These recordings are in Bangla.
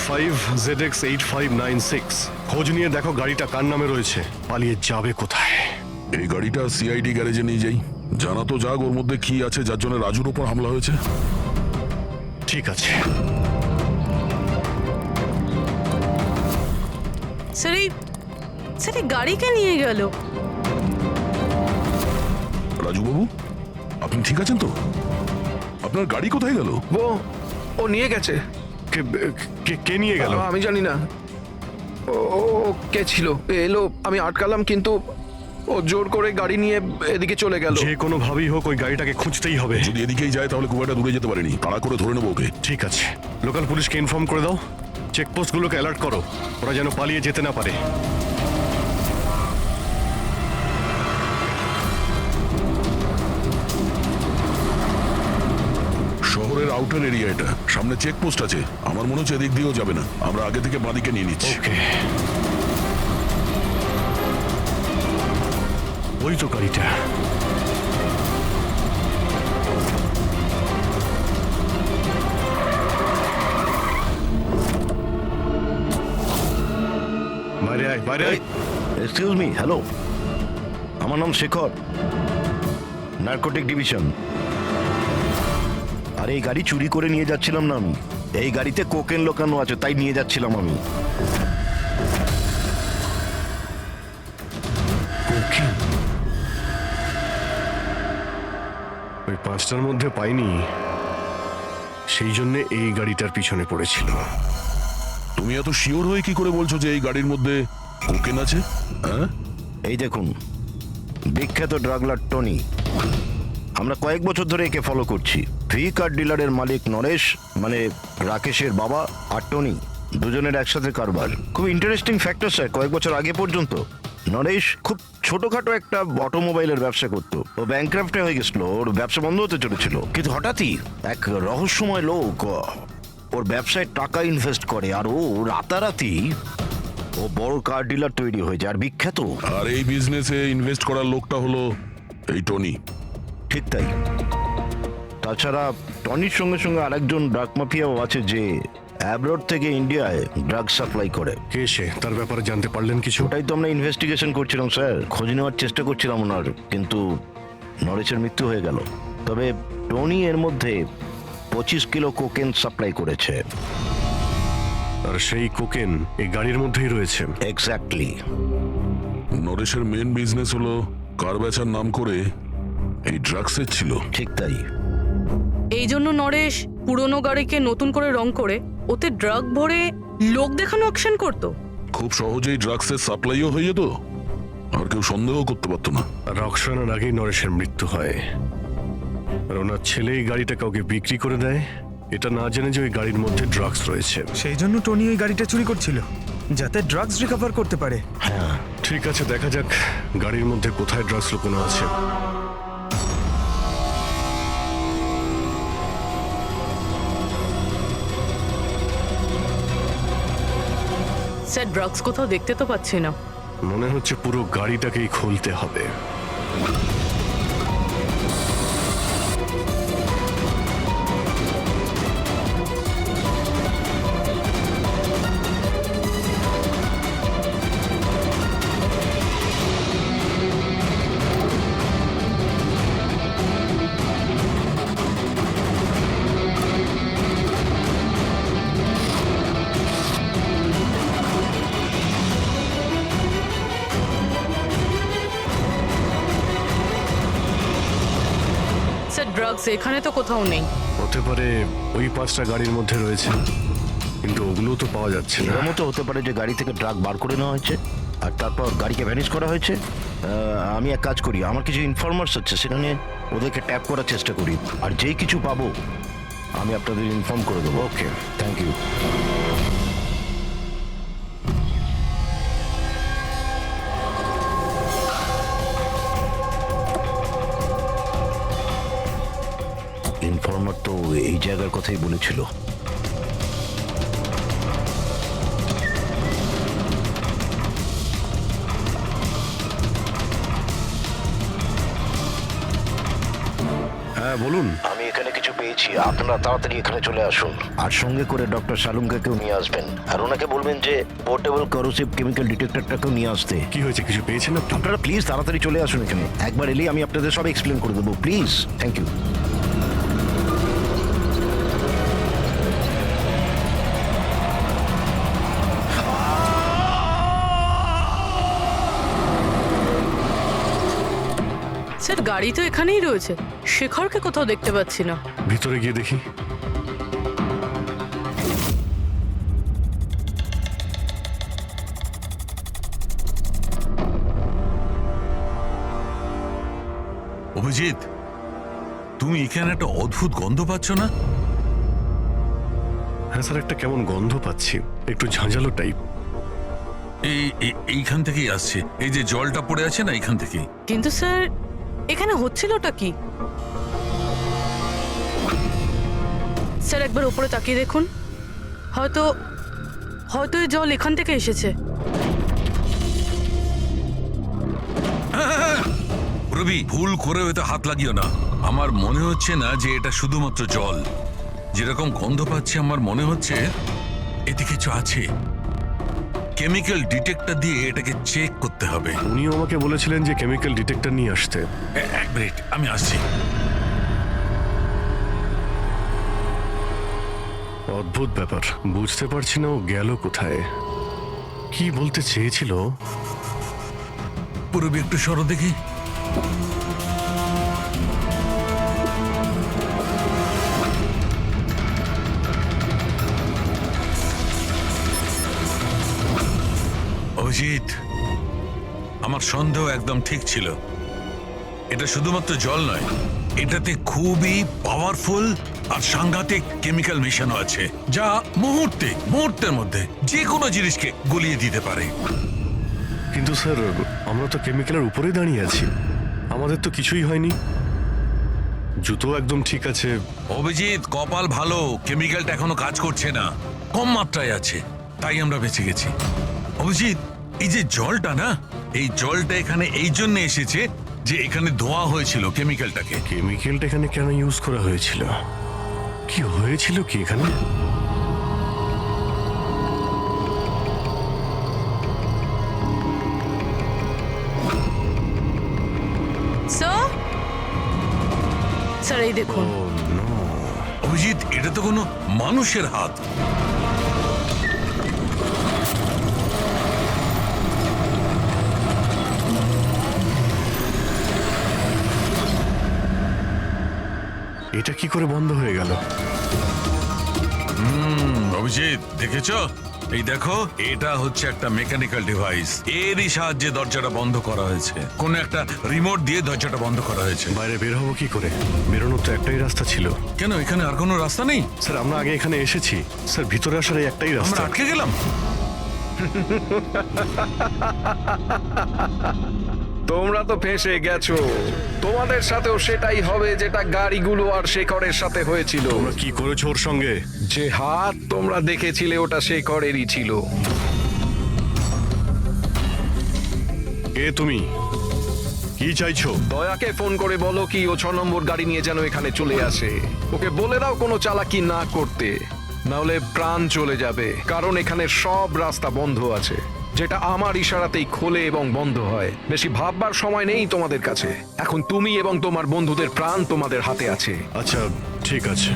ZX8596। খোঁজ নিয়ে দেখো গাড়িটা কার নামে রয়েছে, পালিয়ে যাবে কোথায়। এই গাড়িটা সিআইডি গ্যারেজে নিয়ে যাই, জানা তো যাক ওর মধ্যে কি আছে যার জন্য রাজুর উপর হামলা হয়েছে। ঠিক আছে। স্যার এই গাড়িকে নিয়ে গেল। রাজু বাবু, আপনি ঠিক আছেন তো? আপনার গাড়ি কোথায় গেল? ও নিয়ে গেছে। কে নিয়ে গেল? আমি জানি না। ও কে ছিল, এলো, আমি আটকালাম, কিন্তু ও জোর করে গাড়ি নিয়ে এদিকে চলে গেল। যে কোনো ভাবেই হোক ওই গাড়িটাকে খুঁজতেই হবে। যদি এদিকেই যায় তাহলে খুব একটা দূরে যেতে পারেনি, তাড়া করে ধরে নেবো ওকে। ঠিক আছে, লোকাল পুলিশকে ইনফর্ম করে দাও, চেকপোস্টগুলোকে অ্যালার্ট করো, ওরা যেন পালিয়ে যেতে না পারে। শহরের আউটার এরিয়া এটা, সামনে চেকপোস্ট আছে, আমার মনে হচ্ছে এদিক দিয়েও যাবে না, আমরা আগে থেকে বাঁদিকে নিয়ে নিচ্ছি। ওকে, ওই তো গাড়িটা। বাইরে আয়, বাইরে আয়। এক্সকিউজ মি, হ্যালো, আমার নাম শেখর, নার্কোটিক ডিভিশন। আর এই গাড়ি চুরি করে নিয়ে যাচ্ছিলাম না আমি, এই গাড়িতে কোকেন লোকানো আছে, তাই নিয়ে যাচ্ছিলাম আমি। কোকেন? ওই পাঁচটার মধ্যে পাইনি, সেই জন্য এই গাড়িটার পিছনে পড়েছিল। তুমি এত শিওর হয়ে কি করে বলছো যে এই গাড়ির মধ্যে কোকেন আছে? হ্যাঁ, এই দেখুন, বিখ্যাত ড্রাগলার টনি, আমরা কয়েক বছর ধরে একে ফলো করছি। ভি কার ডিলারের মালিক নরেশ, মানে রাকেশের বাবা, আর টনি, দুজনের একসাথে কারবার। খুব ইন্টারেস্টিং ফ্যাক্টর স্যার, কয়েক বছর আগে পর্যন্ত নরেশ খুব ছোটখাটো একটা অটোমোবাইলের ব্যবসা করতো। ও ব্যাংক্রাফ্টে হয়ে গেছিল, ওর ব্যবসা বন্ধ হতে চলেছিল, কিন্তু হঠাৎই এক রহস্যময় লোক ওর ব্যবসায় টাকা ইনভেস্ট করে, আর ও রাতারাতি ও বড় কার ডিলার তৈরি হয়ে যায়, আর বিখ্যাত। আর এই বিজনেসে ইনভেস্ট করার লোকটা হলো এই টনি। ঠিক তাই। তাছাড়া টনির সঙ্গে সঙ্গে আরেকজন ড্রাগ মাফিয়াও আছে যে অ্যাব্রড থেকে ইন্ডিয়ায় ড্রাগ সাপ্লাই করে। কে সে, তার ব্যাপারে জানতে পারলেন কিছু? ওটাই তো আমরা ইনভেস্টিগেশন করছিলাম স্যার, খোঁজ নেওয়ার চেষ্টা করছিলাম ওনার, কিন্তু নরেশের মৃত্যু হয়ে গেল। তবে টনি এর মধ্যে 25 কিলো কোকেন সাপ্লাই করেছে। আর সেই কোকেন এই গাড়ির মধ্যেই রয়েছে। এক্স্যাক্টলি। নরেশের মেন বিজনেস হলো কার বেচার নাম করে এই ড্রাগসের ছিল। ঠিক তাই। এই জন্য নরেশ পুরনো গাড়িকে নতুন করে রং করে ওতে ড্রাগ ভরে লোক দেখানো অ্যাকশন করতো। খুব সহজেই ড্রাগসের সাপ্লাইও হয়ে যেত, আর কেউ সন্দেহ করতে পারতো না। রক্সানার আগেই নরেশের মৃত্যু হয়, আর ওনার ছেলে এই গাড়িটা কাউকে বিক্রি করে দেয়, এটা না জেনে যে ওই গাড়ির মধ্যে ড্রাগস রয়েছে। সেই জন্য টনি ওই গাড়িটা চুরি করছিল, যাতে ড্রাগস রিকভার করতে পারে। হ্যাঁ, ঠিক আছে, দেখা যাক গাড়ির মধ্যে কোথায় ড্রাগস লুকোনো আছে। স্যার ড্রাগস কোথাও দেখতে তো পাচ্ছি না। মনে হচ্ছে পুরো গাড়িটাকেই খুলতে হবে। স্যার ড্রাগস এখানে তো কোথাও নেই। হতে পারে ওই পাঁচটা গাড়ির মধ্যে রয়েছে, কিন্তু ওগুলো তো পাওয়া যাচ্ছে না। এরকমও তো হতে পারে যে গাড়ি থেকে ড্রাগ বার করে নেওয়া হয়েছে আর তারপর গাড়িকে ভ্যানিশ করা হয়েছে। আমি এক কাজ করি, আমার কিছু ইনফরমার্স আছে, সেখানে ওদেরকে ট্যাপ করার চেষ্টা করি, আর যেই কিছু পাবো আমি আপনাদের ইনফর্ম করে দেবো। ওকে, থ্যাংক ইউ। ইনফর্মার তো এই জায়গার কথাই বলেছিল। হ্যাঁ হ্যাঁ বলুন। আমি এখানে কিছু পেয়েছি, আপনারা তাড়াতাড়ি এখানে চলে আসুন। আর সঙ্গে করে ডক্টর শালুমকেও নিয়ে আসবেন, আর ওনাকে বলবেন যে পোর্টেবল করোসিভ কেমিক্যাল ডিটেক্টরটাকেও নিয়ে আসতে। কি হয়েছে, কিছু পেয়েছেন আপনি? আপনারা প্লিজ তাড়াতাড়ি চলে আসুন এখানে। একবার এলেই আমি আপনাদের সব এক্সপ্লেন করে দেবো, প্লিজ। Thank you. স্যার গাড়ি তো এখানেই রয়েছে, শেখরকে কোথাও দেখতে পাচ্ছি না। ভিতরে গিয়ে দেখি। অভিজিৎ, তুমি এখানে একটা অদ্ভুত গন্ধ পাচ্ছ না? হ্যাঁ স্যার, একটা কেমন গন্ধ পাচ্ছি, একটু ঝাঁঝালো টাইপ। এইখান থেকেই আসছে, এই যে জলটা পড়ে আছে না, এইখান থেকেই। কিন্তু স্যার এখানে হচ্ছিলটা কি? স্যার একবার উপরে তাকিয়ে দেখুন, হয়তো হয়তো এই জল এখান থেকে এসেছে। রবি, ভুল করে হয়তো হাত লাগিও না। আমার মনে হচ্ছে না যে এটা শুধুমাত্র জল। যেরকম গন্ধ পাচ্ছি আমার মনে হচ্ছে এতে কিছু আছে। কেমিক্যাল ডিটেক্টর দিয়ে এটাকে চেক করতে হবে। উনিও আমাকে বলেছিলেন যে কেমিক্যাল ডিটেক্টর নিয়ে আসতে। এক মিনিট, আমি আসছি। অদ্ভুত ব্যাপার, বুঝতে পারছি না ও গেল কোথায়, কি বলতে চেয়েছিল। পুরবি একটু সরো দেখি। অভিজিৎ, আমার সন্দেহ একদম ঠিক ছিল। এটা শুধুমাত্র জল নয়, এটাতে খুবই পাওয়ারফুল আর সাংঘাতিক কেমিক্যাল মেশানো আছে, যা মুহূর্তের মধ্যে যে কোনো জিনিসকে গলিয়ে দিতে পারে। কিন্তু স্যার, আমরা তো কেমিক্যালের উপরে দাঁড়িয়ে আছি, আমাদের তো কিছুই হয়নি, জুতো একদম ঠিক আছে। অভিজিৎ, কপাল ভালো, কেমিক্যালটা এখনো কাজ করছে না, কম মাত্রায় আছে, তাই আমরা বেঁচে গেছি। অভিজিৎ, এই যে জলটা না, এই জলটা এখানে এই জন্য এসেছে যে এখানে ধোয়া হয়েছিল কেমিক্যালটাকে। কেমিক্যালটা এখানে কেন ইউজ করা হয়েছিল, কি হয়েছিল কি এখানে? স্যার স্যার এই দেখুন। ও নো, অভিজিৎ, এটা তো কোনো মানুষের হাত। এটা কি করে বন্ধ হয়ে গেল? অভিজিৎ, দেখেছো? এই দেখো, এটা হচ্ছে একটা মেকানিক্যাল ডিভাইস, এরই সাহায্যে দরজাটা বন্ধ করা হয়েছে। কোন একটা রিমোট দিয়ে দরজাটা বন্ধ করা হয়েছে। বাইরে বের হবো কি করে? বেরোনোর তো একটাই রাস্তা ছিল। কেন, এখানে আর কোনো রাস্তা নেই? স্যার, আমরা আগে এখানে এসেছি স্যার, ভিতরে আসার এই একটাই আমরা রাস্তা। আটকে গেলাম। তোমরা তো ফেঁসে গেছো, তোমাদের সাথেও সেটাই হবে যেটা গাড়িগুলো আর শেখরের সাথে হয়েছিল। তোমরা কি করেছো ওর সঙ্গে? যে হাত তোমরা দেখেছিলে ওটা শেখরেরই ছিল। কে তুমি, কি চাইছো? দয়াকে ফোন করে বলো কি ও 6 নম্বর গাড়ি নিয়ে যেন এখানে চলে আসে। ওকে বলে দাও কোনো চালাকি না করতে, নাহলে প্রাণ চলে যাবে। কারণ এখানে সব রাস্তা বন্ধ আছে, যেটা আমার ইশারাতেই খোলে এবং বন্ধ হয়। বেশি ভাববার সময় নেই তোমাদের কাছে। এখন তুমি এবং তোমার বন্ধুদের প্রাণ তোমাদের হাতে আছে। আচ্ছা ঠিক আছে।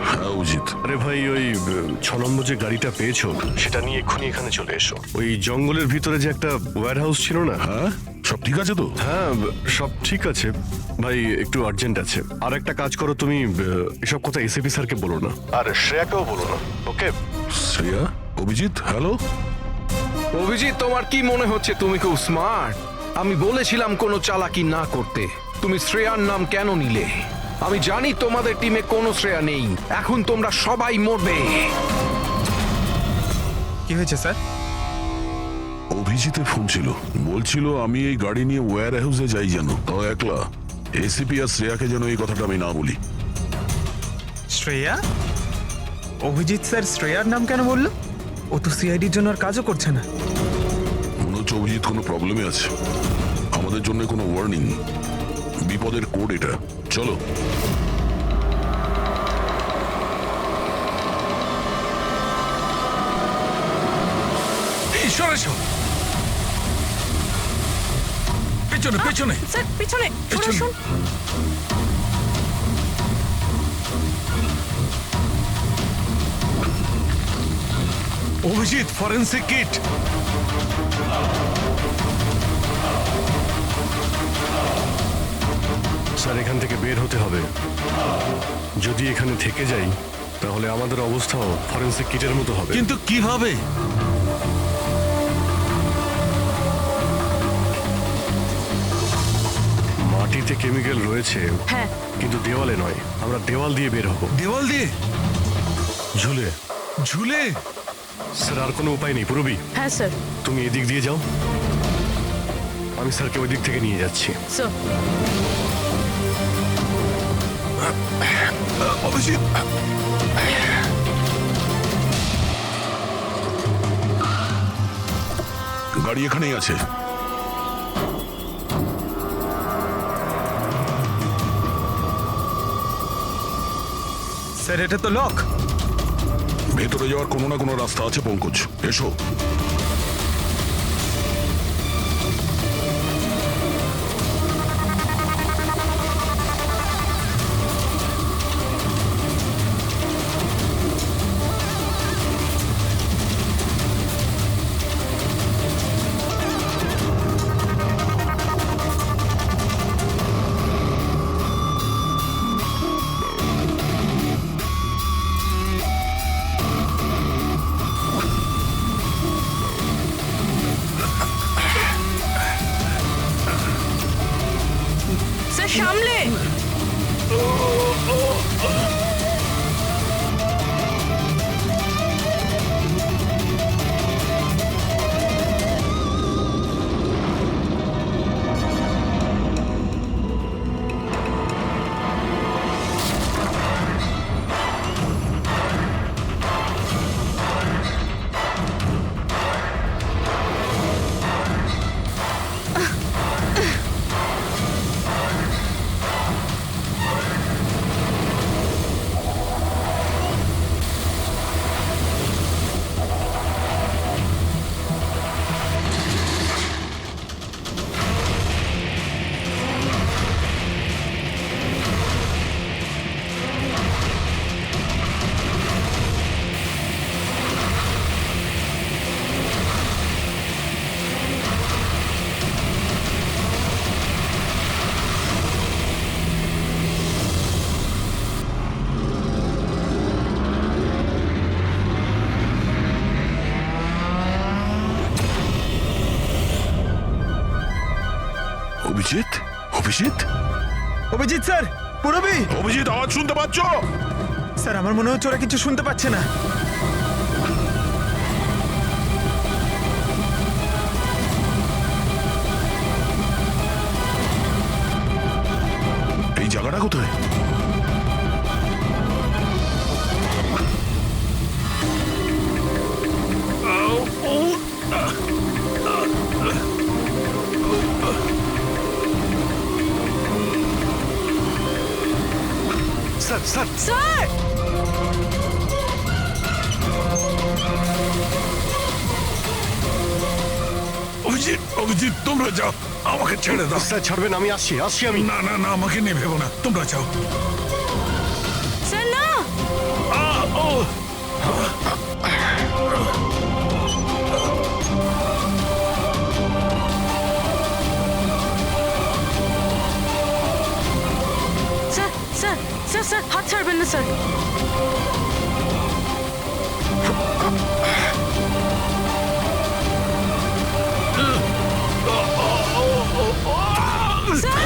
হ্যাঁ অভিজিৎ, আরে ভাই, ওই 6 নম্বর যে গাড়িটা পেয়েছো সেটা নিয়ে এক্ষুনি এখানে চলে এসো। ওই জঙ্গলের ভিতরে যে একটা ওয়্যার হাউস ছিল না? হ্যাঁ সব ঠিক আছে তো? হ্যাঁ সব ঠিক আছে ভাই, একটু আর্জেন্ট আছে। আর একটা কাজ করো, তুমি এসব কথা এসিপি স্যারকে বলো না, আর শ্রেয়াকেও বলো না, ওকে? শ্রেয়া? অভিজিৎ, হ্যালো। অভিজিৎ, তোমার কি মনে হচ্ছে তুমি খুব স্মার্ট? আমি বলেছিলাম কোনো চালাকি না করতে। তুমি শ্রেয়ার নাম কেন নিলে? আমি জানি তোমাদের টিমে কোনো শ্রেয়া নেই। এখন তোমরা সবাই মরবে। কি হয়েছে স্যার? অভিজিতের ফোন ছিল, বলছিল আমি এই গাড়ি নিয়ে ওয়্যার হাউসে যাই, যেন তাও একলা। এসিপি আর শ্রেয়াকে যেন এই কথাটা আমি না বলি। শ্রেয়া? অভিজিৎ স্যার শ্রেয়ার নাম কেন বললো? ও তো সিআইডির জন্য আর কাজও করছে না। মনে হচ্ছে অভিজিৎ কোনো প্রবলেমে আছে। আমাদের জন্য কোনো ওয়ার্নিং, বিপদের কোড এটা। চলো। ঈশ্বর এসো, পেছনে পেছনে। স্যার পিছনে সরে পেছনে। আসুন। Abhijit, forensic kit. স্যার এখান থেকে বের হতে হবে। যদি এখানে থেকে যাই তাহলে আমাদের অবস্থাও ফরেন্সিক কিটের মতো হবে। কিন্তু কিভাবে? মাটিতে কেমিক্যাল রয়েছে, হ্যাঁ কিন্তু দেওয়ালে নয়। আমরা দেওয়াল দিয়ে বের হব, দেওয়াল দিয়ে? ঝুলে। ঝুলে? স্যার আর কোনো উপায় নেই পুরবি, হ্যাঁ স্যার। তুমি এদিক দিয়ে যাও, আমি স্যারকে ওই দিক থেকে নিয়ে যাচ্ছি। স্যার অভিজিৎ, গাড়ি এখানেই আছে। স্যার এটা তো লক। ভেতরে যাওয়ার কোনো না কোনো রাস্তা আছে পঙ্কজ, এসো। স্যার সামলে। অভিজিৎ, অভিজিৎ, অভিজিৎ স্যার, পুরবি। অভিজিৎ, আওয়াজ শুনতে পাচ্ছ? স্যার আমার মনে হচ্ছে ওরা কিছু শুনতে পাচ্ছে না। এই জায়গাটা কোথায়? Sir sir sir Abhijit, Abhijit তোমরা যাও, আমাকে ছেড়ে দাও। স্যার ছাড়বেন, আমি আসছি আসছি আমি। না না না, আমাকে নিয়ে ভেবো না, তোমরা যাও। স্যার না। স্যার স্যার স্যার স্যার হাত ছাড়বেন না স্যার। স্যার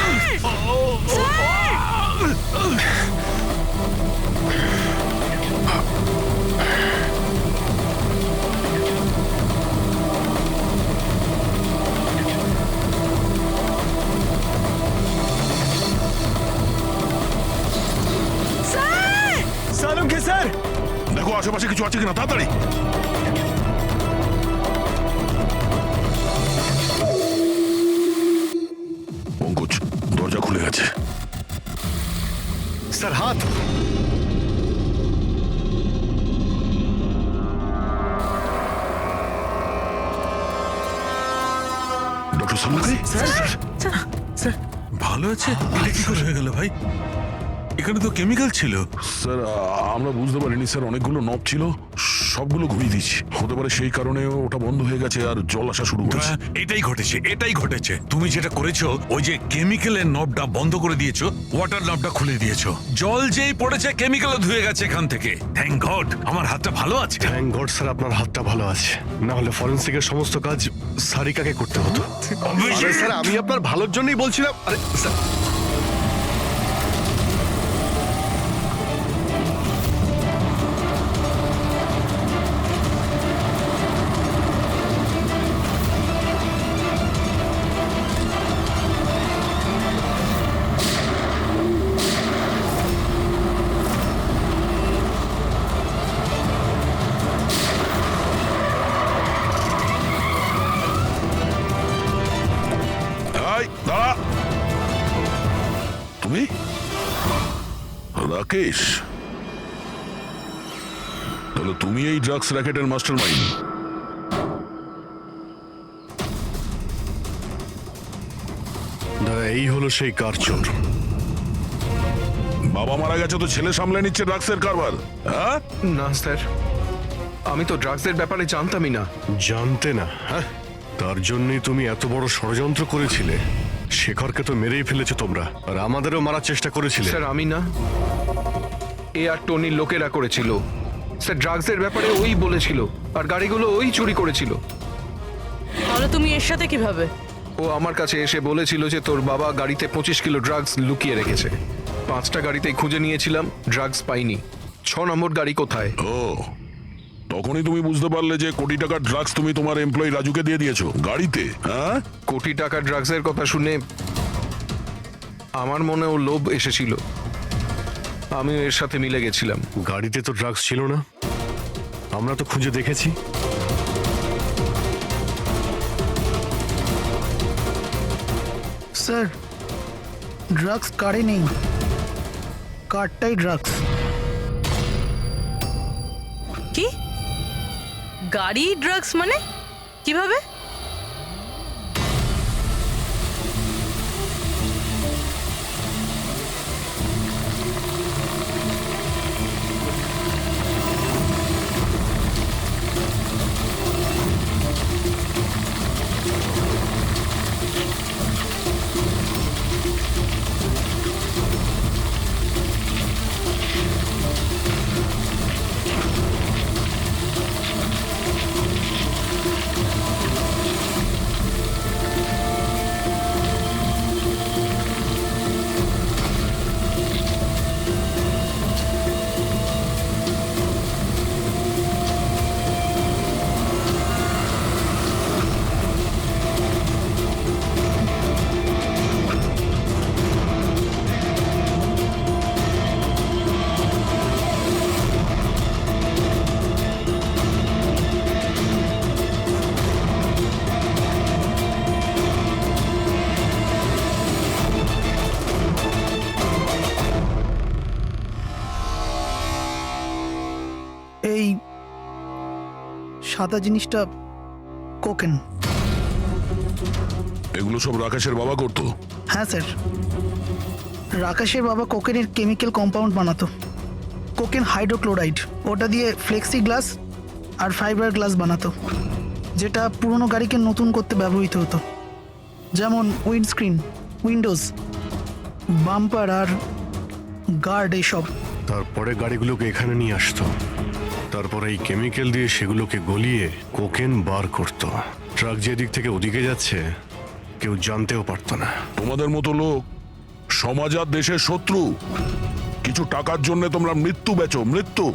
স্যার স্যার আশেপাশে কিছু আছে কিনা, তাড়াতাড়ি। পঙ্কজ, দরজা খুলে গেছে। স্যার, হাত। ডক্টর সামুদ্রিক, স্যার ভালো আছে? এটা কি করে হয়ে গেল ভাই? এখানে তো কেমিক্যাল ছিল। স্যার আমরা বুঝতে পারিনি স্যার, অনেকগুলো নব ছিল, সবগুলো ঘুরিয়ে দিচ্ছি। হতে পারে সেই কারণে ওটা বন্ধ হয়ে গেছে আর জল আসা শুরু করেছে। হ্যাঁ, এটাই ঘটেছে। তুমি যেটা করেছো, ওই যে কেমিক্যালের নবটা বন্ধ করে দিয়েছো, ওয়াটার নবটা খুলে দিয়েছো। জল যেই পড়েছে কেমিক্যালও ধুয়ে গেছে এখান থেকে। থ্যাংক গড আমার হাতটা ভালো আছে। থ্যাংক গড স্যার, আপনার হাতটা ভালো আছে, না হলে ফরেন্সিকের সমস্ত কাজ সারিকাকে করতে হতো। আরে স্যার, আমি আপনার ভালোর জন্যই বলছিলাম। আরে স্যার, এই, দাঁড়া। তুমি রাকেশ? তাহলে তুমি এই ড্রাগস র্যাকেটের মাস্টার মাইন্ড। দাদা, এই হলো সেই কারচোর। বাবা মারা গেছে তো ছেলে সামলে নিচ্ছে ড্রাগসের কারবার, হ্যাঁ? না স্যার, আমি তো ড্রাগসের ব্যাপারে জানতামই না। জানতে না? হ্যাঁ, তার জন্যই তুমি এত বড় ষড়যন্ত্র করেছিলে। শেখরকে তো মেরেই ফেলেছো তোমরা, আর আমাদেরও মারার চেষ্টা করেছিলে। স্যার আমি না, এ আর টনির লোকেরা করেছিল। স্যার ড্রাগসের ব্যাপারে ওই বলেছিল, আর গাড়িগুলো ওই চুরি করেছিল। তাহলে তুমি এর সাথে কিভাবে? ও আমার কাছে এসে বলেছিল যে তোর বাবা গাড়িতে 25 কিলো ড্রাগস লুকিয়ে রেখেছে। 5টা গাড়িতেই খুঁজে নিয়েছিলাম, ড্রাগস পাইনি। 6 নম্বর গাড়ি কোথায়? ও, তখনই তুমি বুঝতে পারলে যে কোটি টাকার ড্রাগস তুমি তোমার এমপ্লয়ি রাজুকে দিয়ে দিয়েছো গাড়িতে, হ্যাঁ? কোটি টাকার ড্রাগসের কথা শুনে আমার মনেও লোভ এসেছিল, আমিও এর সাথে মিলে গেছিলাম। গাড়িতে তো ড্রাগস ছিল না, আমরা তো খুঁজে দেখেছি। স্যার, ড্রাগস কারে নেই, কারটাই ড্রাগস। কি? গাড়ি ড্রাগস মানে কিভাবে? এই সাদা জিনিসটা কোকেন। এগুলো সব রাকেশের বাবা করতো? হ্যাঁ স্যার, রাকেশের বাবা কোকেনের কেমিক্যাল কম্পাউন্ড বানাতো, কোকেন হাইড্রোক্লোরাইড। ওটা দিয়ে ফ্লেক্সি গ্লাস আর ফাইবার গ্লাস বানাতো, যেটা পুরনো গাড়িকে নতুন করতে ব্যবহৃত হতো, যেমন উইন্ডস্ক্রিন, উইন্ডোজ, বাম্পার আর গার্ড এইসব। তারপরে গাড়িগুলোকে এখানে নিয়ে আসতো, তারপরে এই কেমিক্যাল দিয়ে সেগুলোকে গলিয়ে কোকেন বার করতো। ট্রাক যেদিক থেকে ওদিকে যাচ্ছে কেউ জানতেও পারতো না। তোমাদের মতো লোক সমাজ আর দেশের শত্রু। কিছু টাকার জন্য তোমরা মৃত্যু বেচো, মৃত্যু।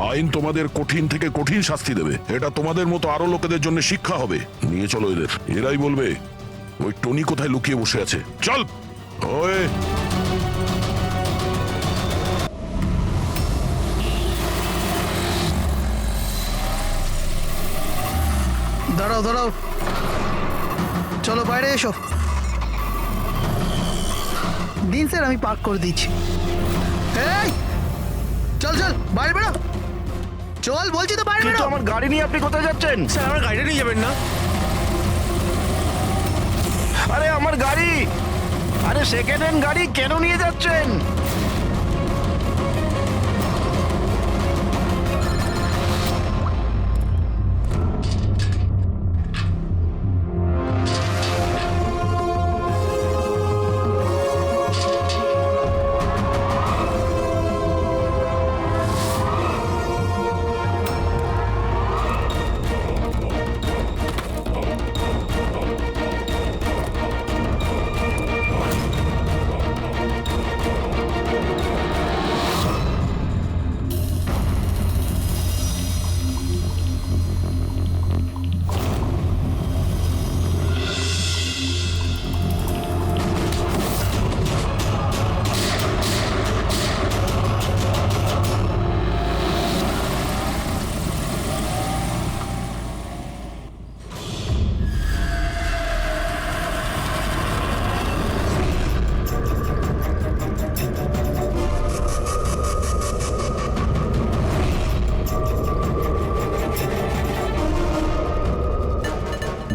আইন তোমাদের কঠিন থেকে কঠিন শাস্তি দেবে। এটা তোমাদের মতো আরো লোকেদের জন্য শিক্ষা হবে। নিয়ে চলো এদের, এরাই বলবে ওই টনি কোথায় লুকিয়ে বসে আছে। চল ওই। দাঁড়াও দাঁড়াও, চলো বাইরে এসো। দিন স্যার, আমি পার্ক করে দিচ্ছি। এই চল চল, বাইরে বেরো, চল বলছি তো, বাইরে কিন্তু বেরো। আমার গাড়ি নিয়ে আপনি কোথায় যাচ্ছেন? স্যার আমার গাড়িটা নিয়ে যাবেন না? আরে আমার গাড়ি, আরে সেকেন্ড হ্যান্ড গাড়ি কেন নিয়ে যাচ্ছেন?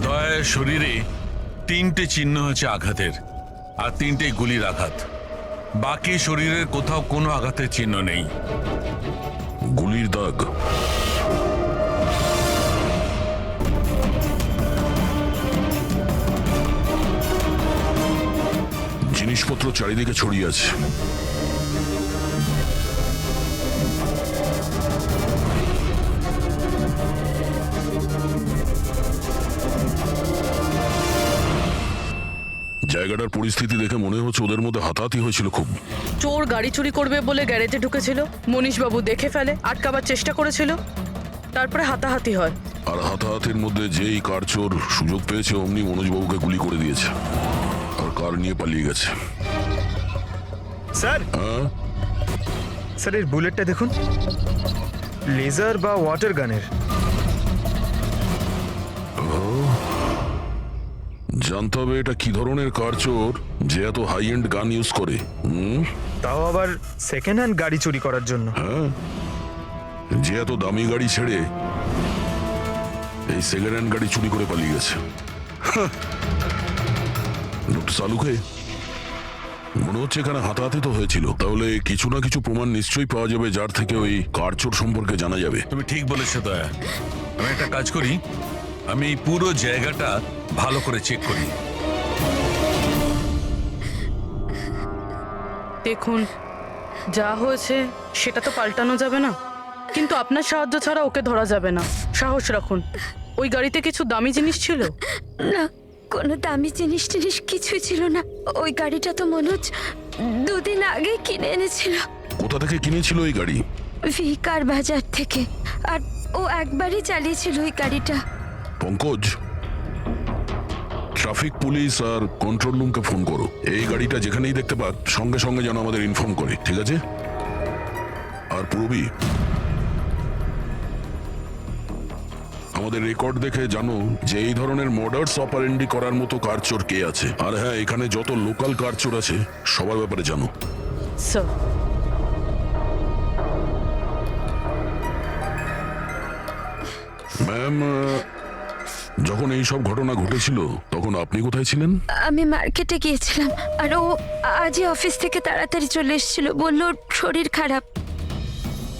দয়ার শরীরে 3টে চিহ্ন হচ্ছে আঘাতের, আর 3টে গুলির আঘাত। বাকি শরীরের কোথাও কোনো আঘাতের চিহ্ন নেই। গুলির দাগ? জিনিসপত্র চারিদিকে ছড়িয়ে আছে। জায়গাটার পরিস্থিতি দেখে মনে হচ্ছে ওদের মধ্যে হাতাহাতি হয়েছিল খুব। চোর গাড়ি চুরি করবে বলে গ্যারেজে ঢুকেছিল, মনীশবাবু দেখে ফেলে, আটকাবার চেষ্টা করেছিল, তারপরে হাতাহাতি হয়। আর হাতাহাতির মধ্যে যেই কার চোর সুযোগ পেয়েছে অমনি মনোজবাবুকে গুলি করে দিয়েছে আর কার নিয়ে পালিয়ে গেছে। স্যার, হ্যাঁ, স্যার এর বুলেটটা দেখুন, লেজার বা ওয়াটার গানের। জানতে হবে এটা কি ধরনের কার চোর যে এত হাই এন্ড গান ইউজ করে। তাও আবার সেকেন্ড হ্যান্ড গাড়ি চুরি করার জন্য। হ্যাঁ, যে এত দামি গাড়ি ছেড়ে এই সেকেন্ড হ্যান্ড গাড়ি চুরি করে পালিয়ে গেছে। ডক্টর সালুকে, মনে হচ্ছে এখানে হাতাহাতি তো হয়েছিল, তাহলে কিছু না কিছু প্রমাণ নিশ্চয়ই পাওয়া যাবে যার থেকে ওই কার চোর সম্পর্কে জানা যাবে। তুমি ঠিক বলেছো দয়া। আমি একটা কাজ করি, আমি এই পুরো জায়গাটা ভালো করে চেক করি। দেখুন, যা হয়েছে সেটা তো পাল্টানো যাবে না, কিন্তু আপনার সাহায্য ছাড়া ওকে ধরা যাবে না। সাহস রাখুন। ওই গাড়িতে কিছু দামি জিনিস ছিল? না, কোনো দামি জিনিস টিনিস কিছুই ছিল না। ওই গাড়িটা তো মনোজ 2 দিন আগে কিনে এনেছিল কোথা থেকে কিনেছিল এই গাড়ি? ভিকার বাজার থেকে, আর ও একবারই চালিয়েছিল ওই গাড়িটা। পঙ্কজ, ট্রাফিক পুলিশ আর কন্ট্রোল রুমকে ফোন করো। এই গাড়িটা যেখানেই দেখতে পাক সঙ্গে সঙ্গে যেন আমাদের ইনফর্ম করে, ঠিক আছে? আর পূরবী, আমাদের রেকর্ড দেখে জানো যে এই ধরনের মর্ডার্স অপারেন্ডি করার মতো কারচোর কে আছে। আর হ্যাঁ, এখানে যত লোকাল কারচোর আছে সবার ব্যাপারে জানো। স্যার, ম্যাম, যখন এই সব ঘটনা ঘটেছিল তখন আপনি কোথায় ছিলেন? আমি মার্কেটে গিয়েছিলাম, আর ও আজই অফিস থেকে তাড়াতাড়ি চলে এসেছিল, বলল ওর শরীর খারাপ।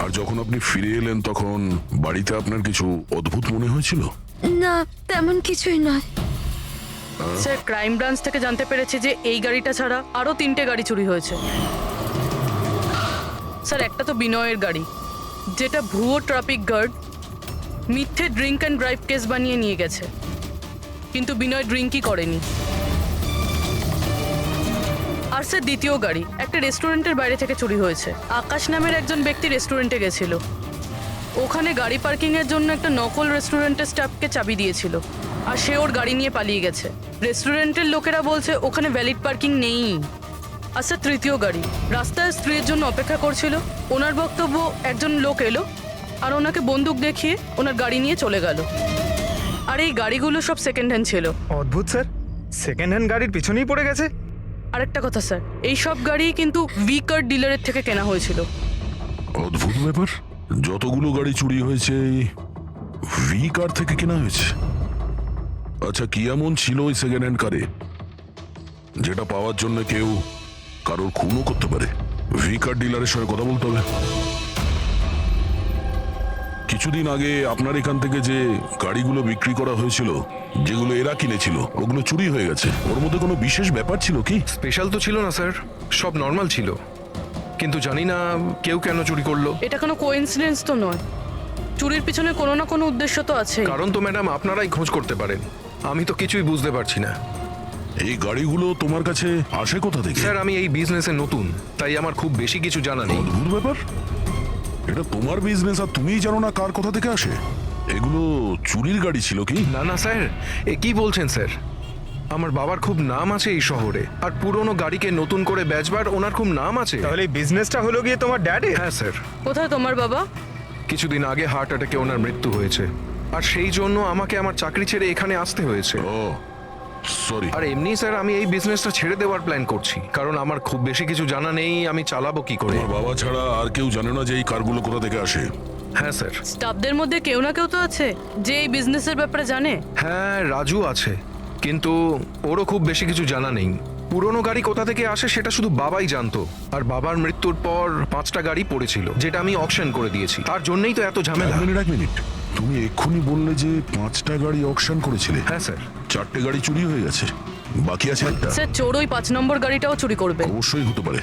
আর যখন আপনি ফিরে এলেন তখন বাড়িতে আপনার কিছু অদ্ভুত মনে হয়েছিল? না, তেমন কিছুই নয়। স্যার, ক্রাইম ব্রাঞ্চ থেকে জানতে পেরেছে যে এই গাড়িটা ছাড়া আরো 3টে গাড়ি চুরি হয়েছে। স্যার, একটা তো বিনয়ের গাড়ি, যেটা ভুয়ো ট্রাফিক গার্ড মিথ্যে ড্রিঙ্ক অ্যান্ড ড্রাইভ কেস বানিয়ে নিয়ে গেছে, কিন্তু বিনয় ড্রিঙ্কই করেনি। আর স্যার, দ্বিতীয় গাড়ি একটা রেস্টুরেন্টের বাইরে থেকে চুরি হয়েছে। আকাশ নামের একজন ব্যক্তি রেস্টুরেন্টে গেছিল, ওখানে গাড়ি পার্কিং এর জন্য একটা নকল রেস্টুরেন্টের স্টাফকে চাবি দিয়েছিল, আর সে ওর গাড়ি নিয়ে পালিয়ে গেছে। রেস্টুরেন্টের লোকেরা বলছে ওখানে ভ্যালিড পার্কিং নেই। আর স্যার, তৃতীয় গাড়ি রাস্তায় স্ত্রীর জন্য অপেক্ষা করছিল, ওনার বক্তব্য একজন লোক এলো আর ওনাকে বন্দুক দেখিয়ে ওনার গাড়ি নিয়ে চলে গেল। আর এই গাড়িগুলো সব সেকেন্ড হ্যান্ড ছিল। অদ্ভুত স্যার, সেকেন্ড হ্যান্ড গাড়ির পিছনেই পড়ে গেছে। আরেকটা কথা স্যার, এই সব গাড়ি কিন্তু ভি কার ডিলারের থেকে কেনা হয়েছিল। অদ্ভুত ব্যাপার, যতগুলো গাড়ি চুরি হয়েছে ভি কার থেকে কেনা হয়েছে। আচ্ছা, কি এমন ছিল ওই সেকেন্ড হ্যান্ড কারে যেটা পাওয়ার জন্য কেউ কারোর খুনও করতে পারে? ভি কার ডিলারের সঙ্গে কথা বলতে হবে। কিছুদিন আগে আপনার এখান থেকে যে গাড়িগুলো বিক্রি করা হয়েছিল, যেগুলো এরা কিনেছিল, ওগুলো চুরি হয়ে গেছে। ওর মধ্যে কোনো বিশেষ ব্যাপার ছিল কি? স্পেশাল তো ছিল না স্যার, সব নর্মাল ছিল, কিন্তু জানি না কেউ কেন চুরি করলো। এটা কোনো কোইন্সিডেন্স তো নয়, চুরির পিছনে কোনো না কোনো উদ্দেশ্য তো আছে। কারণ তো ম্যাডাম আপনারাই খোঁজ করতে পারেন, আমি তো কিছুই বুঝতে পারছি না। এই গাড়িগুলো তোমার কাছে আসে কোথা থেকে? স্যার, আমি এই বিজনেসে নতুন, তাই আমার খুব বেশি কিছু জানা নেই। অদ্ভুত ব্যাপার, এটা তোমার বিজনেস আর তুমিই জানো না কার কোথা থেকে আসে? এগুলো চুরির গাড়ি ছিল কি? না না স্যার, এ কি বলছেন স্যার? আমার বাবার খুব নাম আছে এই শহরে, আর পুরনো গাড়িকে নতুন করে বেচবার ওনার খুব নাম আছে। তাহলে এই বিজনেসটা হলো গিয়ে তোমার ড্যাডি? হ্যাঁ স্যার, কোথায় তোমার বাবা? কিছুদিন আগে হার্ট অ্যাটাকে ওনার মৃত্যু হয়েছে, আর সেই জন্য আমাকে আমার চাকরি ছেড়ে এখানে আসতে হয়েছে। ও সরি। আর এমনি স্যার, আমি এই বিজনেসটা ছেড়ে দেওয়ার প্ল্যান করছি, কারণ আমার খুব বেশি কিছু জানা নেই, আমি চালাবো কি করে। তোমার বাবা ছাড়া আর কেউ জানে না যে এই কারগুলো কোথা থেকে আসে? হ্যাঁ স্যার। স্টাফদের মধ্যে কেউ না কেউ তো আছে যে এই বিজনেসের ব্যাপারে জানে। হ্যাঁ, রাজু আছে, কিন্তু ওরও খুব বেশি কিছু জানা নেই। পুরনো গাড়ি কোথা থেকে আসে সেটা শুধু বাবাই জানতো, আর বাবার মৃত্যুর পর 5টা গাড়ি পড়েছিল, যেটা আমি অকশন করে দিয়েছি। তার জন্যই তো এত ঝামেলা। এক মিনিট, তুমি এক্ষুনি বললে যে 5টা গাড়ি অকশন করেছিলে। হ্যাঁ স্যার। 4টে গাড়ি চুরি হয়ে গেছে, বাকি আছে একটা। স্যার, চোর ওই 5 নম্বর গাড়িটাও চুরি করবে। অবশ্যই হতে পারে।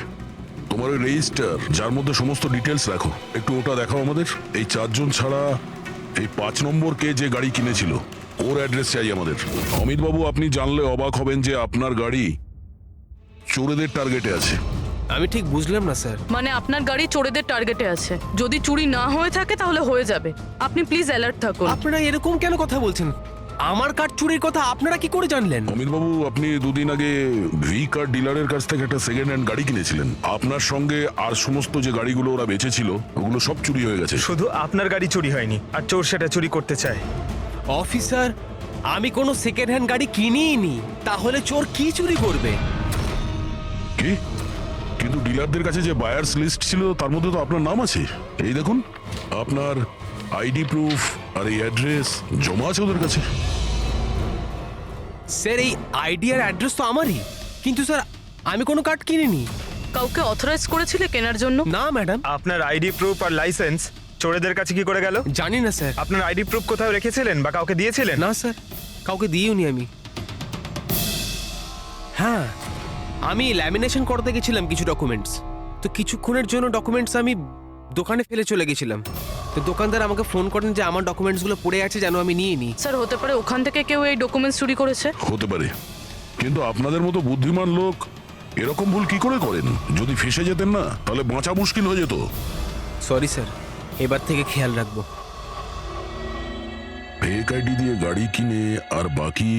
তোমার ওই রেজিস্টার যার মধ্যে সমস্ত ডিটেলস রাখো, একটু ওটা দেখাও আমাদের। এই 4 জন ছাড়া এই 5 নম্বর কে যে গাড়ি কিনেছিল ওর অ্যাড্রেস চাই আমাদের। অমিত বাবু, আপনি জানলে অবাক হবেন যে আপনার গাড়ি চোরেদের টার্গেটে আছে। আমি ঠিক বুঝলাম না স্যার। মানে আপনার গাড়ি চোরেদের টার্গেটে আছে। যদি চুরি না হয়ে থাকে তাহলে হয়ে যাবে। আপনি প্লিজ অ্যালার্ট থাকুন। আপনারা এরকম কেন কথা বলছেন? আমার কার চুরির কথা আপনারা কি করে জানলেন? অমিত বাবু, আপনি দুদিন আগে ভি কার ডিলারের কাছ থেকে একটা সেকেন্ড হ্যান্ড গাড়ি কিনেছিলেন। আপনার সঙ্গে আর সমস্ত যে গাড়িগুলো ওরা বেচেছিল ওগুলো সব চুরি হয়ে গেছে। শুধু আপনার গাড়ি চুরি হয়নি, আর চোর সেটা চুরি করতে চায়। অফিসার, আমি কোনো সেকেন্ড হ্যান্ড গাড়ি কিনিই নি, তাহলে চোর কি চুরি করবে? কি? কিন্তু ডিলারদের কাছে যে বায়ার্স লিস্ট ছিল তার মধ্যে তো আপনার নাম আছে। এই দেখুন, আপনার আইডি প্রুফ আর এই অ্যাড্রেস জমা আছে ওদের কাছে। স্যার, এই আইডি আর অ্যাড্রেস তো আমারই, কিন্তু স্যার আমি কোনো কার্ড কিনিনি। কাউকে অথরাইজ করেছিলে কেনার জন্য? না ম্যাডাম। আপনার আইডি প্রুফ আর লাইসেন্স চোরেদের কাছে কি করে গেল? জানি না স্যার। আপনার আইডি প্রুফ কোথাও রেখেছিলেন বা কাউকে দিয়েছিলেন? না স্যার, কাউকে দিইওনি আমি। হ্যাঁ, আমি ল্যামিনেশন করতে গেছিলাম কিছু ডকুমেন্টস, তো কিছুক্ষণের জন্য ডকুমেন্টস আমি দোকানে ফেলে চলে গেছিলাম। তো দোকানদার আমাকে ফোন করেন যে আমার ডকুমেন্টসগুলো পড়ে আছে, যেন আমি নিয়ে নিই। স্যার, হতে পারে ওখান থেকে কেউ এই ডকুমেন্টস চুরি করেছে। হতে পারে, কিন্তু আপনাদের মতো বুদ্ধিমান লোক এরকম ভুল কি করে করেন? যদি ফেসে যেতেন না তাহলে বাঁচা মুশকিল হয়ে যেত। সরি স্যার, এবার থেকে খেয়াল রাখবো। ফেক আইডি দিয়ে গাড়ি কিনে আর বাকি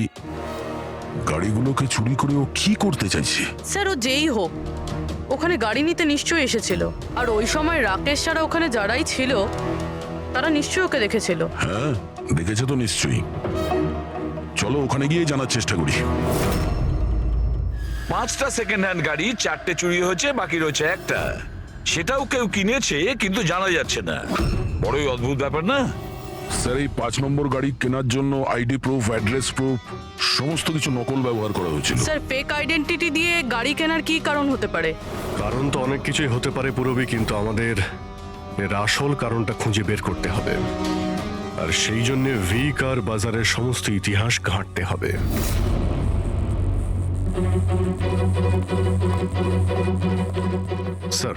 গাড়িগুলোকে চুরি করে ও কি করতে চাইছে? স্যার, ও যেই হোক ওখানে গাড়ি নিতে নিশ্চয়ই এসেছিল, আর ওই সময় রাকেশ ছাড়া ওখানে যারাই ছিল তারা নিশ্চয়ই ওকে দেখেছিল। হ্যাঁ, দেখেছে তো নিশ্চয়ই। চলো ওখানে গিয়ে জানার চেষ্টা করি। 5টা সেকেন্ড হ্যান্ড গাড়ি, 4টে চুরি হয়েছে, বাকি রয়েছে একটা। সেটাও কেউ কিনেছে কিন্তু জানা যাচ্ছে না। বড়ই অদ্ভুত ব্যাপার না? স্যার, এই 5 নম্বর গাড়ি কেনার জন্য আইডি প্রুফ, অ্যাড্রেস প্রুফ সমস্ত কিছু নকল ব্যবহার করা হয়েছিল। স্যার, ফেক আইডেন্টিটি দিয়ে গাড়ি কেনার কি কারণ হতে পারে? কারণ তো অনেক কিছুই হতে পারে পুরবি, কিন্তু আমাদের এর আসল কারণটা খুঁজে বের করতে হবে, আর সেই জন্য ভি কার বাজারের সমস্ত ইতিহাস ঘাঁটতে হবে। স্যার,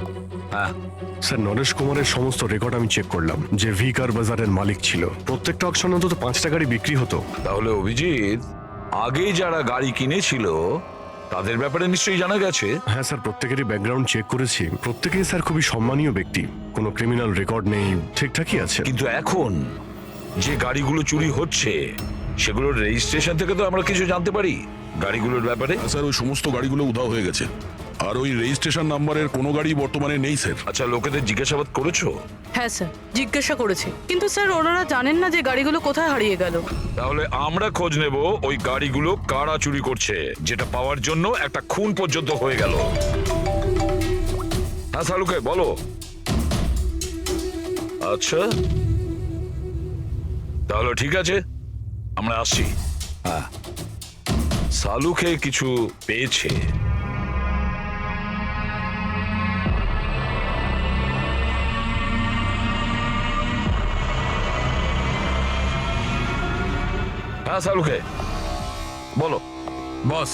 স্যার, নরেশ কুমারের সমস্ত রেকর্ড আমি চেক করলাম, যে ভি কার বাজারের মালিক ছিল। প্রত্যেকটা অকশনে অন্তত 5টা গাড়ি বিক্রি হতো। তাহলে অভিজিৎ, আগে যারা গাড়ি কিনেছিল তাদের ব্যাপারে নিশ্চয়ই জানা গেছে। হ্যাঁ স্যার, প্রত্যেকেরই ব্যাকগ্রাউন্ড চেক করেছি। প্রত্যেকেই স্যার খুবই সম্মানীয় ব্যক্তি, কোনো ক্রিমিনাল রেকর্ড নেই, ঠিকঠাকই আছে। কিন্তু এখন যে গাড়িগুলো চুরি হচ্ছে সেগুলোর রেজিস্ট্রেশন থেকে তো আমরা কিছু জানতে পারি গাড়িগুলোর ব্যাপারে। স্যার, ওই সমস্ত গাড়িগুলো উধাও হয়ে গেছে। আর ওই রেজিস্ট্রেশন নাম্বারের কোনো গাড়ি বর্তমানে নেই স্যার। আচ্ছা, লোকেদের জিজ্ঞাসাবাদ করেছো? হ্যাঁ স্যার, জিজ্ঞাসা করেছি, কিন্তু স্যার ওনারা জানেন না যে গাড়িগুলো কোথায় হারিয়ে গেল। তাহলে আমরা খোঁজ নেব ওই গাড়িগুলো কারা চুরি করছে, যেটা পাওয়ার জন্য একটা খুন পর্যন্ত হয়ে গেল। হ্যাঁ সালুকে বলো। আচ্ছা তাহলে ঠিক আছে, আমরা আসছি। হ্যাঁ, সালুকে কিছু পেয়েছে। হ্যাঁ সালুকে বলো। বস,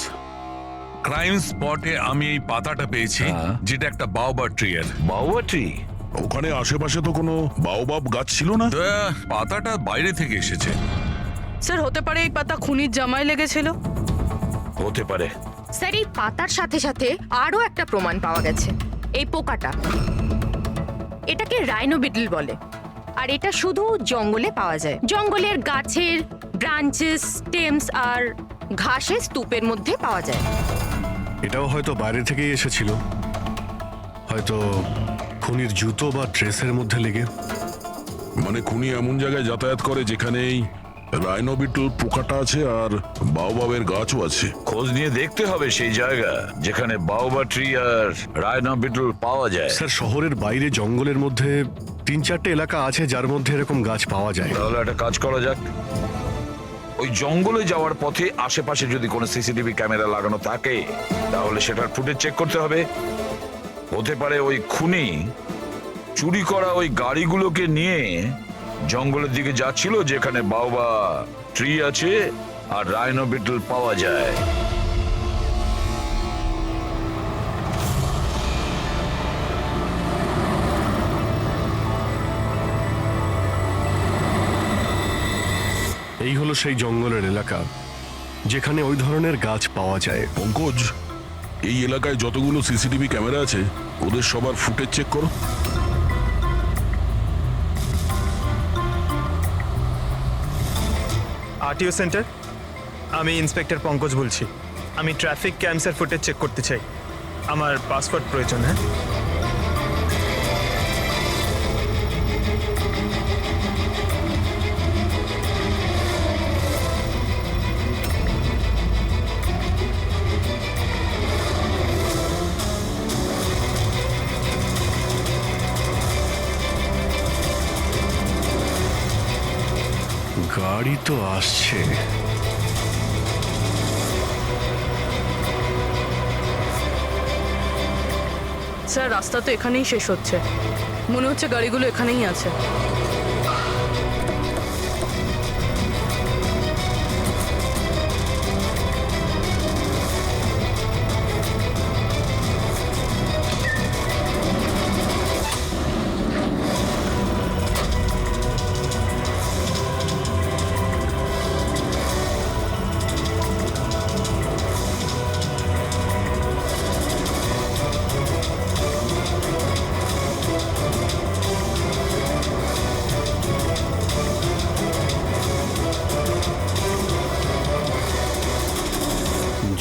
ক্রাইম স্পটে আমি এই পাতাটা পেয়েছি, হ্যাঁ। যেটা একটা বাওবা ট্রি এর। বাউবা ট্রি? ওখানে আশেপাশে তো কোনো বাওবাব গাছ ছিল না। তো, পাতাটা বাইরে থেকে এসেছে। স্যার হতে পারে এই পাতা খুনির জামায় লেগেছিল। হতে পারে। স্যার এই পাতার সাথে সাথে আরও একটা প্রমাণ পাওয়া গেছে, এই পোকাটা। এটাকে রাইনো বিটল বলে, আর এটা শুধু জঙ্গলে পাওয়া যায়। জঙ্গলের গাছের ব্রাঞ্চেস, স্টেমস আর ঘাসের স্তূপের মধ্যে পাওয়া যায়। এটাও হয়তো বাইরে থেকেই এসেছিল, হয়তো খুনির জুতো বা ড্রেসের মধ্যে লেগে। মানে খুনি এমন জায়গায় যাতায়াত করে যেখানেই রাইনো বিটল পোকাটা আছে আর বাওবাবের গাছও আছে। খোঁজ নিয়ে দেখতে হবে সেই জায়গা যেখানে বাউবা ট্রি আর রায়না বিটল পাওয়া যায়। স্যার শহরের বাইরে জঙ্গলের মধ্যে 3-4টে এলাকা আছে যার মধ্যে এরকম গাছ পাওয়া যায়। তাহলে একটা কাজ করা যাক, ওই জঙ্গলে যাওয়ার পথে আশেপাশে যদি কোনো সিসিটিভি ক্যামেরা লাগানো থাকে তাহলে সেটার ফুটেজ চেক করতে হবে। হতে পারে ওই খুনি চুরি করা ওই গাড়িগুলোকে নিয়ে জঙ্গলের দিকে যাচ্ছিল যেখানে বাউবা ট্রি আছে আর রাইনো বিটল পাওয়া যায়। এই হলো সেই জঙ্গলের এলাকা যেখানে ওই ধরনের গাছ পাওয়া যায়। পঙ্কজ, এই এলাকায় যতগুলো সিসিটিভি ক্যামেরা আছে ওদের সবার ফুটেজ চেক করো। আরটিও সেন্টার, আমি ইন্সপেক্টর পঙ্কজ বলছি। আমি ট্রাফিক ক্যামসের ফুটেজ চেক করতে চাই। আমার পাসপোর্ট প্রয়োজন। হ্যাঁ, গাড়ি তো আসছে। স্যার রাস্তা তো এখানেই শেষ হচ্ছে, মনে হচ্ছে গাড়িগুলো এখানেই আছে।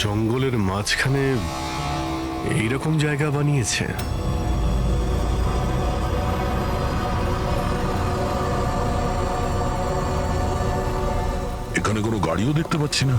জঙ্গলের মাঝখানে এইরকম জায়গা বানিয়েছে। এখানে কোনো গাড়িও দেখতে পাচ্ছি না।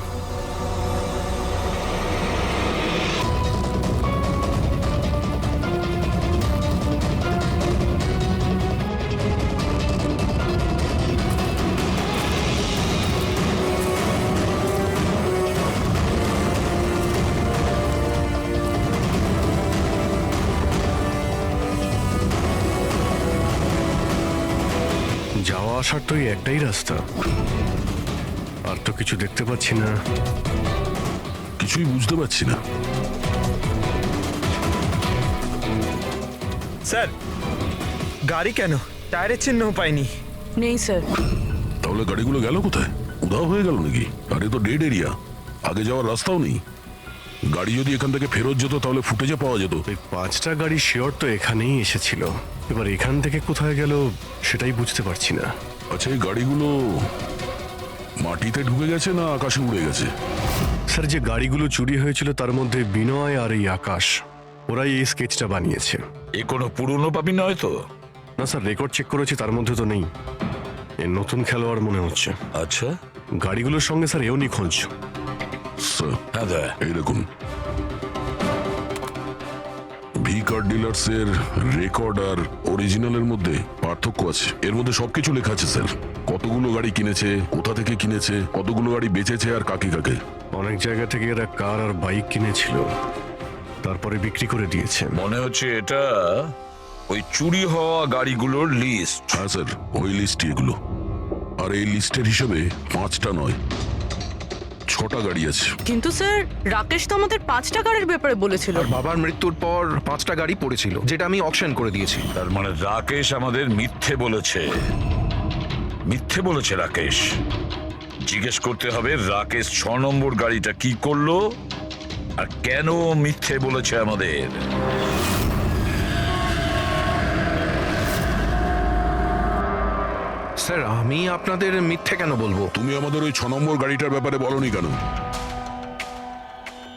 যাওয়া আসার তো এই একটাই রাস্তা, আর তো কিছু দেখতে পাচ্ছি না। কিছুই বুঝতে পারছি না। স্যার গাড়ি কেন? টায়ারের চিহ্নও পাইনি। নেই স্যার। তাহলে গাড়িগুলো গেল কোথায়? উধাও হয়ে গেল নাকি? আর এ তো ডেড এরিয়া, আগে যাওয়ার রাস্তাও নেই। গাড়ি যদি এখান থেকে ফেরত যেত তাহলে ফুটেজে পাওয়া যেত। এই 5টা গাড়ি শিওর তো এখানেই এসেছিল, এবার এখান থেকে কোথায় গেল সেটাই বুঝতে পারছি না। আচ্ছা, এই গাড়িগুলো মাটিতে ঢুকে গেছে না আকাশে উড়ে গেছে? স্যার যে গাড়িগুলো চুরি হয়েছিল তার মধ্যে বিনয় আর এই আকাশ ওরাই এই স্কেচটা বানিয়েছে। এ কোনো পুরনো পাপি নয় তো? না স্যার, রেকর্ড চেক করেছি, তার মধ্যে তো নেই। এ নতুন খেলোয়াড় মনে হচ্ছে। আচ্ছা, গাড়িগুলোর সঙ্গে স্যার এও নিখোঁজ। স্যার, হ্যাঁ দা। এই দেখুন, ভি কার ডিলার্সের রেকর্ড আর অরিজিনালের মধ্যে পার্থক্য আছে। এর মধ্যে সবকিছু লেখা আছে স্যার। কতগুলো গাড়ি কিনেছে, কোথা থেকে কিনেছে, কতগুলো গাড়ি বেচেছে আর কাকে কাকে। অনেক জায়গা থেকে এরা কার আর বাইক কিনেছিল, তারপরে বিক্রি করে দিয়েছে। মনে হচ্ছে এটা ওই চুরি হওয়া গাড়িগুলোর লিস্ট। হ্যাঁ স্যার, ওই লিস্টই এগুলো। আর এই লিস্টের হিসেবে 5টা নয়, 6টা গাড়ি আছে। কিন্তু স্যার, রাকেশ তো আমাদের 5টা গাড়ির ব্যাপারে বলেছিল। আর বাবার মৃত্যুর পর 5টা গাড়ি পড়েছিল, যেটা আমি অকশন করে দিয়েছি। তার মানে রাকেশ আমাদের মিথ্যে বলেছে। মিথ্যে বলেছে রাকেশ। জিজ্ঞেস করতে হবে রাকেশ 6 নম্বর গাড়িটা কি করলো আর কেন মিথ্যে বলেছে আমাদের। স্যার, আমি আপনাদের মিথ্যে কেন বলবো? তুমি আমাদের ওই 6 নম্বর গাড়িটার ব্যাপারে বলনি কেন?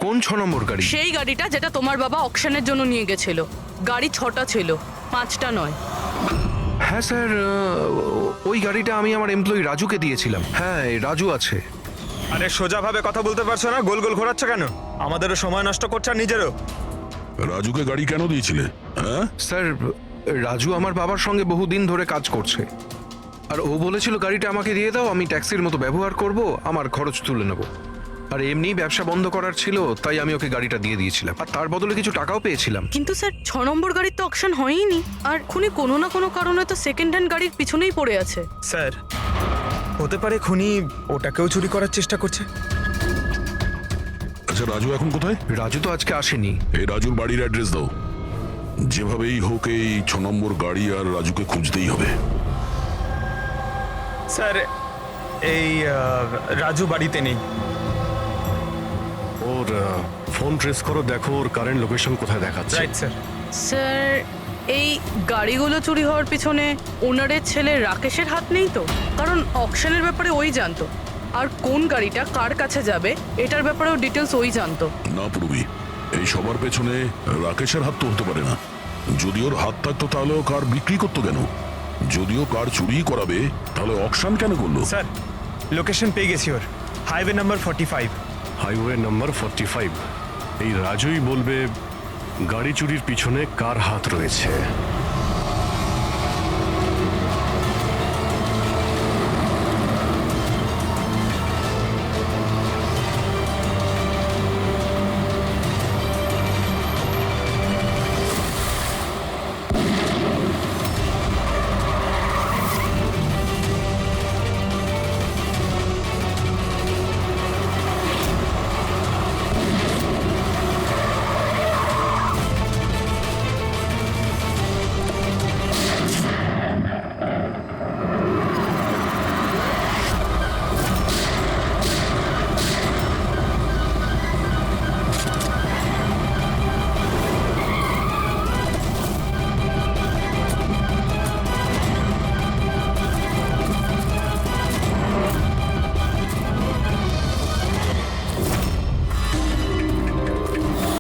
কোন 6 নম্বর গাড়ি? সেই গাড়িটা যেটা তোমার বাবা অকশনের জন্য নিয়ে গেছিল। গাড়ি 6টা ছিল, 5টা নয়। হ্যাঁ স্যার, ওই গাড়িটা আমি আমার এমপ্লয়ি রাজুকে দিয়েছিলাম। হ্যাঁ, এই রাজু আছে। আরে সোজাভাবে কথা বলতে পারছো না, গোল গোল ঘোরাচ্ছ কেন? আমাদেরও সময় নষ্ট করছে আর নিজেরও। রাজুকে গাড়ি কেন দিয়েছিলে? হ্যাঁ স্যার, রাজু আমার বাবার সঙ্গে বহুদিন ধরে কাজ করছে, আর ও বলেছিল গাড়িটা আমাকে দিয়ে দাও, আমি ট্যাক্সির মতো ব্যবহার করব, আমার খরচ তুলে নেব। আর এমনি ব্যবসা বন্ধ করার ছিল, তাই আমি ওকে গাড়িটা দিয়ে দিয়েছিলাম, আর তার বদলে কিছু টাকাও পেয়েছিলাম। কিন্তু স্যার, 6 নম্বর গাড়ির তো অকশন হয়নি। আর খুনি কোনো না কোনো কারণে তো সেকেন্ড হ্যান্ড গাড়ির পিছনেই পড়ে আছে। স্যার, হতে পারে খুনি ওটাকেও চুরি করার চেষ্টা করছে। আচ্ছা, রাজু এখন কোথায়? রাজু তো আজকে আসেনি। এই রাজুর বাড়ির অ্যাড্রেস দাও। যেভাবেই হোক এই 6 নম্বর গাড়ি আর রাজুকে খুঁজতেই হবে। স্যার, এই রাজু বাড়িতে নেই। ওর ফোন ট্রেস করো, দেখো ওর কারেন্ট লোকেশন কোথায় দেখাচ্ছে। Right sir. স্যার, এই গাড়িগুলো চুরি হওয়ার পিছনে ওনারের ছেলে রাকেশের হাত নেই তো? কারণ অকশনের ব্যাপারে ওই জানতো, আর কোন গাড়িটা কার কাছে যাবে এটার ব্যাপারেও ডিটেলস ওই জানতো। না পূর্বী, এই সবার পেছনে রাকেশের হাত তো হতে পারে না। যদি ওর হাত থাকতো তাহলে ও কার বিক্রি করতো কেন? যদিও কার চুরি করাবে তাহলে অকশন কেন করলো? স্যার, লোকেশন পেয়ে গেছি ওর। Highway number 45। Highway number 45। এই রাজুই বলবে গাড়ি চুরির পিছনে কার হাত রয়েছে।